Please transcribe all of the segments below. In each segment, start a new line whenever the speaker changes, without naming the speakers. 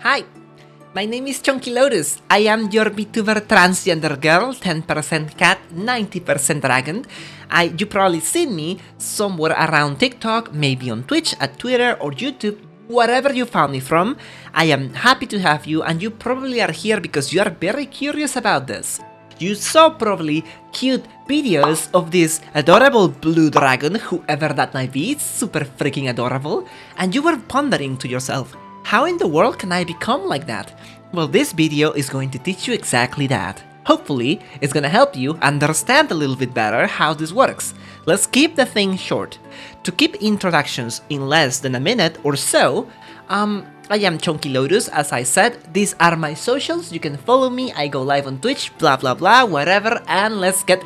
Hi, my name is ChonkyLotus. I am your Vtuber transgender girl, 10% cat, 90% dragon. You probably seen me somewhere around TikTok, maybe on Twitch, at Twitter or YouTube, wherever you found me from. I am happy to have you, and you probably are here because you are very curious about this. You saw probably cute videos of this adorable blue dragon, whoever that might be, it's super freaking adorable, and you were pondering to yourself, how in the world can I become like that? Well, this video is going to teach you exactly that. Hopefully, it's gonna help you understand a little bit better how this works. Let's keep the thing short. To keep introductions in less than a minute or so, I am ChonkyLotus, as I said. These are my socials, you can follow me, I go live on Twitch, blah blah blah, whatever, and let's get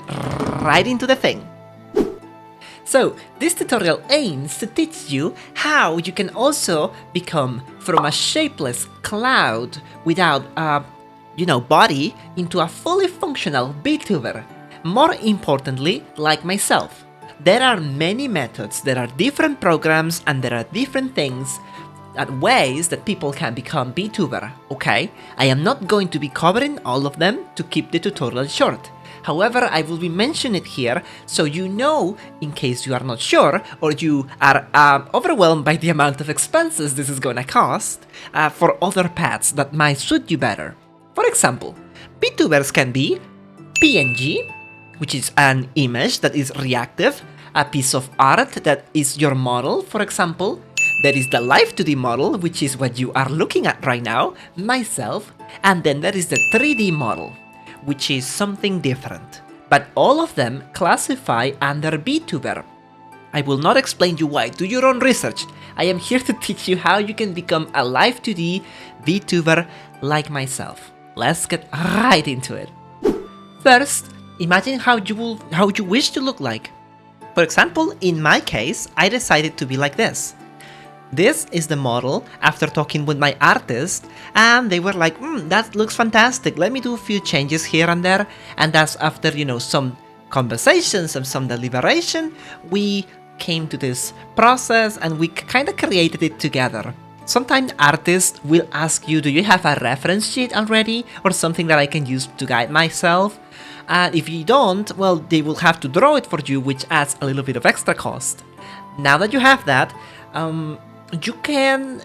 right into the thing. So, this tutorial aims to teach you how you can also become from a shapeless cloud without a, body into a fully functional VTuber. More importantly, like myself. There are many methods, there are different programs, and there are different things and ways that people can become VTuber, okay? I am not going to be covering all of them to keep the tutorial short. However, I will be mentioning it here so you know, in case you are not sure or you are overwhelmed by the amount of expenses this is gonna cost, for other paths that might suit you better. For example, VTubers can be PNG, which is an image that is reactive, a piece of art that is your model, for example. There is the live2d model, which is what you are looking at right now, myself, and then there is the 3D model, which is something different. But all of them classify under VTuber. I will not explain you why, do your own research. I am here to teach you how you can become a live2d VTuber like myself. Let's get right into it. First, imagine how you wish to look like. For example, in my case, I decided to be like this. This is the model after talking with my artist, and they were like, that looks fantastic, let me do a few changes here and there, and that's after, some conversations and some deliberation, we came to this process and we kind of created it together. Sometimes artists will ask you, do you have a reference sheet already, or something that I can use to guide myself? And if you don't, well, they will have to draw it for you, which adds a little bit of extra cost. Now that you have that, you can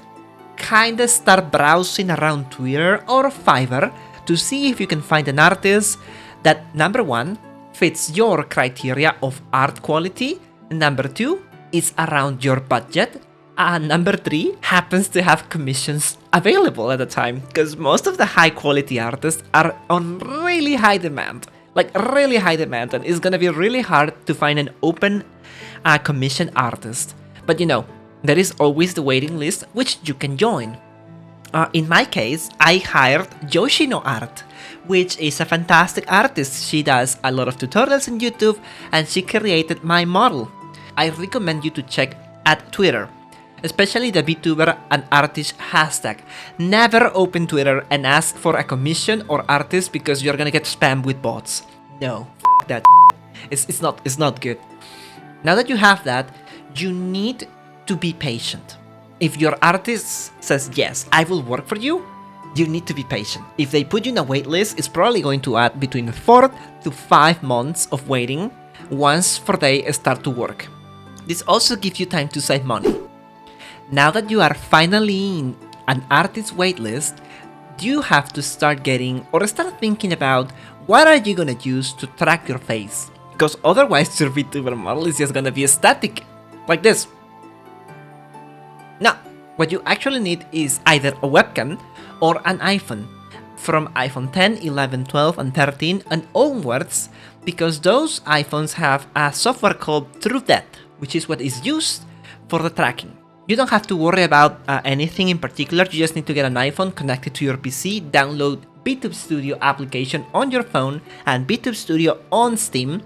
kinda start browsing around Twitter or Fiverr to see if you can find an artist that, number one, fits your criteria of art quality, number two, is around your budget, and number three, happens to have commissions available at the time, because most of the high quality artists are on really high demand, and it's gonna be really hard to find an open commission artist. But there is always the waiting list, which you can join. In my case, I hired Yoshino Art, which is a fantastic artist. She does a lot of tutorials on YouTube, and she created my model. I recommend you to check at Twitter, especially the VTuber and artist hashtag. Never open Twitter and ask for a commission or artist because you're gonna get spammed with bots. No, that. It's not good. Now that you have that, you need to be patient. If your artist says, yes, I will work for you, you need to be patient. If they put you in a wait list, it's probably going to add between 4 to 5 months of waiting once they start to work. This also gives you time to save money. Now that you are finally in an artist waitlist, you have to start thinking about what are you gonna use to track your face. Because otherwise your VTuber model is just gonna be static, like this. Now, what you actually need is either a webcam or an iPhone. From iPhone 10, 11, 12, and 13 and onwards, because those iPhones have a software called TrueDepth, which is what is used for the tracking. You don't have to worry about anything in particular, you just need to get an iPhone connected to your PC, download VTube Studio application on your phone and VTube Studio on Steam,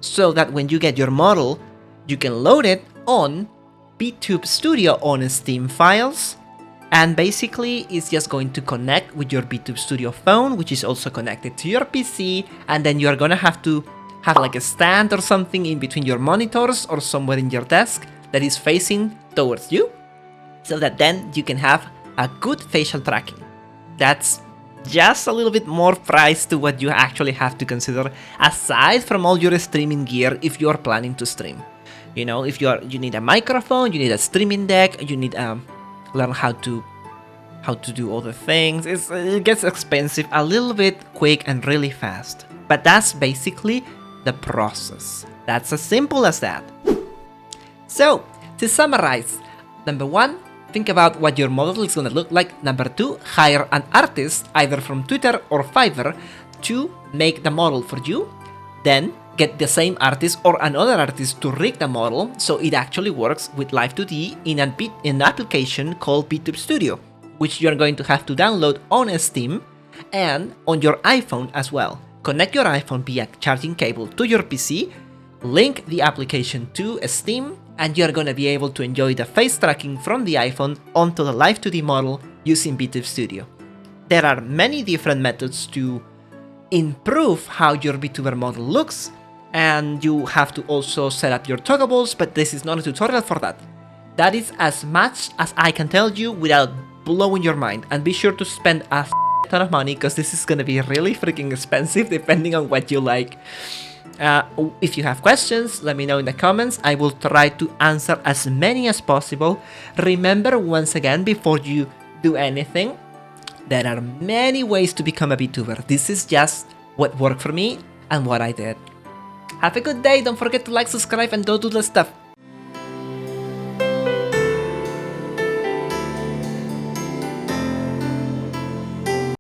so that when you get your model, you can load it on VTube Studio on Steam files, and basically it's just going to connect with your VTube Studio phone, which is also connected to your PC, and then you're gonna have to have like a stand or something in between your monitors or somewhere in your desk that is facing towards you, so that then you can have a good facial tracking. That's just a little bit more price to what you actually have to consider, aside from all your streaming gear if you're planning to stream. You know, if you need a microphone, you need a streaming deck, you need learn how to do other things. It gets expensive a little bit quick and really fast. But that's basically the process. That's as simple as that. So, to summarize, number 1, think about what your model is gonna look like. Number 2, hire an artist, either from Twitter or Fiverr, to make the model for you. Then, get the same artist or another artist to rig the model so it actually works with live2d in an application called Vtube Studio, which you're going to have to download on Steam and on your iPhone as well. Connect your iPhone via charging cable to your PC, link the application to Steam, and you're gonna be able to enjoy the face tracking from the iPhone onto the live2d model using Vtube Studio. There are many different methods to improve how your VTuber model looks, and you have to also set up your toggables, but this is not a tutorial for that. That is as much as I can tell you without blowing your mind, and be sure to spend a ton of money because this is gonna be really freaking expensive depending on what you like. If you have questions, let me know in the comments. I will try to answer as many as possible. Remember, once again, before you do anything, there are many ways to become a VTuber. This is just what worked for me and what I did. Have a good day. Don't forget to like, subscribe, and don't do the stuff.